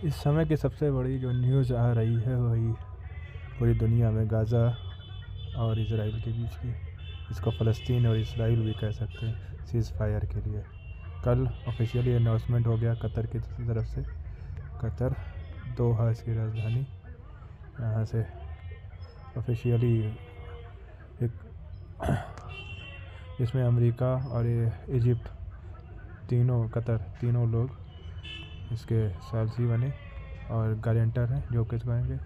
इस समय की सबसे बड़ी जो न्यूज़ आ रही है वही पूरी दुनिया में गाज़ा और इज़राइल के बीच की, इसको फ़लस्तीन और इसराइल भी कह सकते हैं, सीज़ फायर के लिए कल ऑफिशियली अनाउंसमेंट हो गया कतर की तरफ से। कतर दोहा इसकी राजधानी, यहाँ से ऑफिशियली एक इसमें अमेरिका और इजिप्ट तीनों लोग इसके सालसी बने और गारंटर हैं जो किस कहेंगे।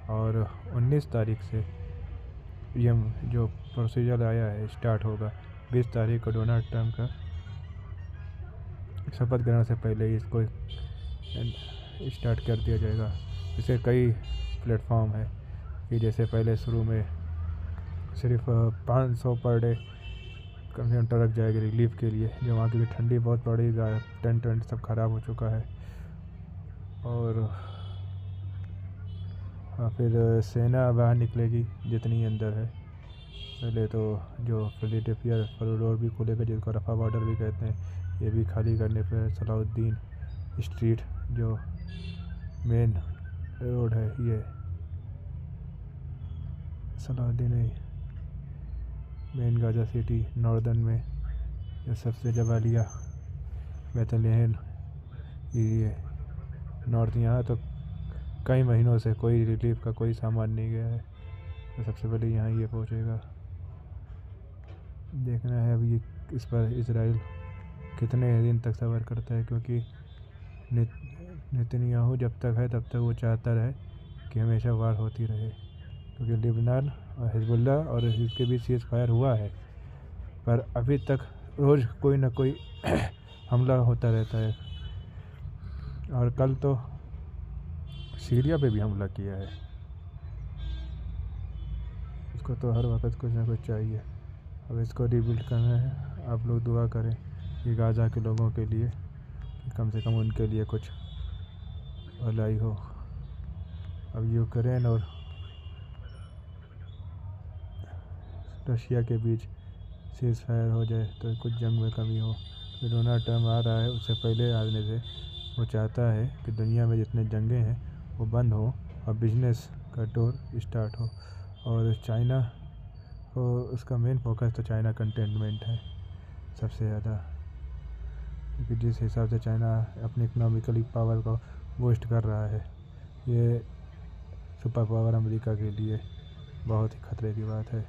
और 19 तारीख से ये जो प्रोसीजर आया है स्टार्ट होगा। 20 तारीख को डोनाल्ड ट्रंप का शपथ ग्रहण से पहले ही इसको स्टार्ट कर दिया जाएगा। इसे कई प्लेटफॉर्म है कि जैसे पहले शुरू में सिर्फ 500 पर डे कम से कम ट्रक जाएगी रिलीफ के लिए, जो वहाँ की ठंडी बहुत पड़ेगा, टेंट सब ख़राब हो चुका है। और फिर सेना बाहर निकलेगी जितनी अंदर है। पहले तो जो फिलाडेल्फिया कॉरिडोर भी खुलेगा जिसको रफा बॉर्डर भी कहते हैं, ये भी खाली करने पर सलाउद्दीन स्ट्रीट जो मेन रोड है, ये Salahuddin main Gaza city northern में जो सबसे जबालिया बेथलेहम ये नॉर्थ, यहाँ तो कई महीनों से कोई रिलीफ का कोई सामान नहीं गया है, तो सबसे पहले यहाँ ये पहुँचेगा। देखना है अब ये इस पर इज़राइल कितने दिन तक सब्र करता है, क्योंकि नेतन्याहू जब तक है तब तक वो चाहता रहे कि हमेशा वार होती रहे, क्योंकि लेबनान और हिजबुल्ला और इसके बीच सीज़ फायर हुआ है, पर अभी तक रोज़ कोई ना कोई हमला होता रहता है। और कल तो सीरिया पे भी हमला किया है। इसको तो हर वक्त कुछ ना कुछ चाहिए। अब इसको रीबिल्ड करना है। आप लोग दुआ करें कि गाज़ा के लोगों के लिए कि कम से कम उनके लिए कुछ भलाई हो। अब यूक्रेन और रशिया के बीच सीज़ फायर हो जाए तो कुछ जंग में कमी हो। जो डोनाल्ड ट्रंप आ रहा है उससे पहले आने से वो चाहता है कि दुनिया में जितने जंगें हैं वो बंद हो और बिजनेस का डोर स्टार्ट हो। और चाइना को उसका मेन फोकस तो चाइना कंटेनमेंट है सबसे ज़्यादा, क्योंकि जिस हिसाब से चाइना अपनी इकोनॉमिकली पावर को बूस्ट कर रहा है, ये सुपर पावर अमेरिका के लिए बहुत ही खतरे की बात है।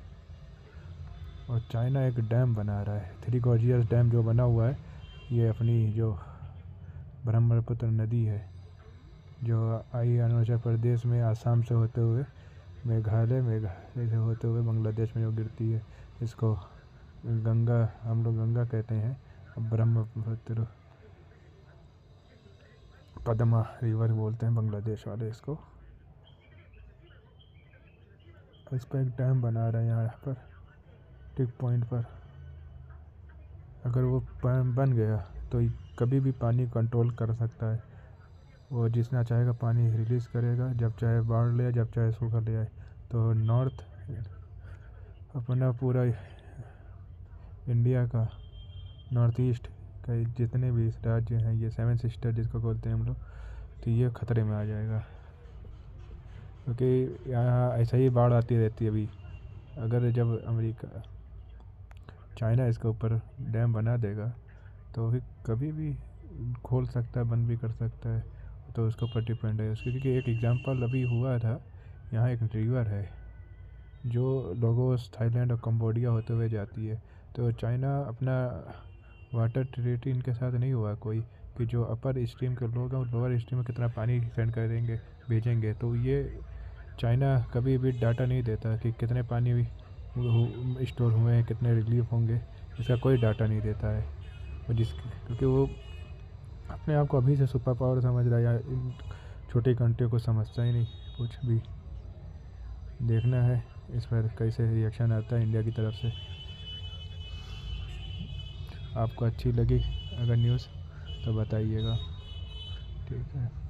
और चाइना एक डैम बना रहा है, थ्री गॉर्जियस डैम जो बना हुआ है, ये अपनी जो ब्रह्मपुत्र नदी है जो आई अरुणाचल प्रदेश में आसाम से होते हुए मेघालय से होते हुए बांग्लादेश में जो गिरती है, इसको गंगा, हम लोग गंगा कहते हैं, ब्रह्मपुत्र पद्मा रिवर बोलते हैं बांग्लादेश वाले इसको। इस पर एक डैम बना रहे हैं यहाँ पर टिक पॉइंट पर। अगर वो बन गया तो कभी भी पानी कंट्रोल कर सकता है, वो जितना चाहेगा पानी रिलीज़ करेगा, जब चाहे बाढ़ ले आए, जब चाहे सूखा ले आए। तो नॉर्थ अपना पूरा इंडिया का नॉर्थ ईस्ट का जितने भी राज्य हैं, ये 7 सिस्टर जिसको बोलते हैं हम लोग, तो ये ख़तरे में आ जाएगा, क्योंकि यहाँ ऐसा ही बाढ़ आती रहती है। अभी अगर जब अमेरिका चाइना इसके ऊपर डैम बना देगा तो फिर कभी भी खोल सकता है, बंद भी कर सकता है, तो उसके ऊपर डिपेंड है उसकी। क्योंकि एक एग्जांपल अभी हुआ था, यहाँ एक रिवर है जो लोगोस थाईलैंड और कंबोडिया होते हुए जाती है, तो चाइना अपना वाटर ट्रीटी इनके साथ नहीं हुआ कोई कि जो अपर स्ट्रीम के लोग हैं वो लोअर स्ट्रीम में कितना पानी सेंड करेंगे, भेजेंगे। तो ये चाइना कभी भी डाटा नहीं देता कि कितने पानी भी स्टोर हुए हैं, कितने रिलीफ होंगे, इसका कोई डाटा नहीं देता है वो, क्योंकि वो अपने आप को अभी से सुपर पावर समझ रहा है, या इन छोटी कंट्री को समझता ही नहीं कुछ भी। देखना है इस पर कैसे रिएक्शन आता है इंडिया की तरफ से। आपको अच्छी लगी अगर न्यूज़ तो बताइएगा, ठीक है।